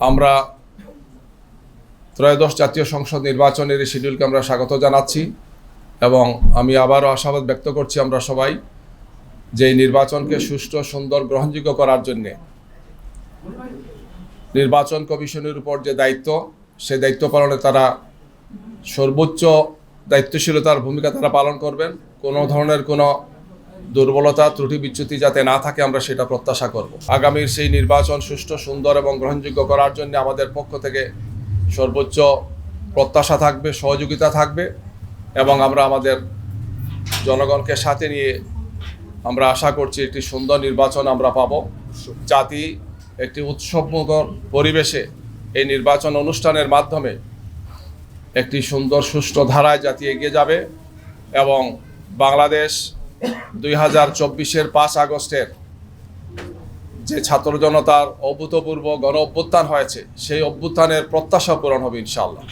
আমরা ত্রয়োদশ জাতীয় সংসদ নির্বাচনের এই শিডিউলকে আমরা স্বাগত জানাচ্ছি এবং আমি আবারও আশাবাদ ব্যক্ত করছি আমরা সবাই যে এই নির্বাচনকে সুষ্ঠু, সুন্দর, গ্রহণযোগ্য করার জন্যে নির্বাচন কমিশনের উপর যে দায়িত্ব, সেই দায়িত্ব পালনে তারা সর্বোচ্চ দায়িত্বশীলতার ভূমিকা তারা পালন করবেন। কোনো ধরনের কোনো দুর্বলতা, ত্রুটি, বিচ্যুতি যাতে না থাকে আমরা সেটা প্রত্যাশা করব। আগামীর সেই নির্বাচন সুষ্ঠু, সুন্দর এবং গ্রহণযোগ্য করার জন্য আমাদের পক্ষ থেকে সর্বোচ্চ প্রত্যাশা থাকবে, সহযোগিতা থাকবে এবং আমরা আমাদের জনগণকে সাথে নিয়ে আমরা আশা করছি একটি সুন্দর নির্বাচন আমরা পাব। জাতি একটি উৎসবমুখর পরিবেশে এই নির্বাচন অনুষ্ঠানের মাধ্যমে একটি সুন্দর সুষ্ঠু ধারায় জাতি এগিয়ে যাবে এবং বাংলাদেশ 2024-এর 5 আগস্টের যে ছাত্র জনতার অভূতপূর্ব গণ অভ্যুত্থান হয়েছে, সেই অভ্যুত্থানের প্রত্যাশা পূরণ হবে ইনশাআল্লাহ।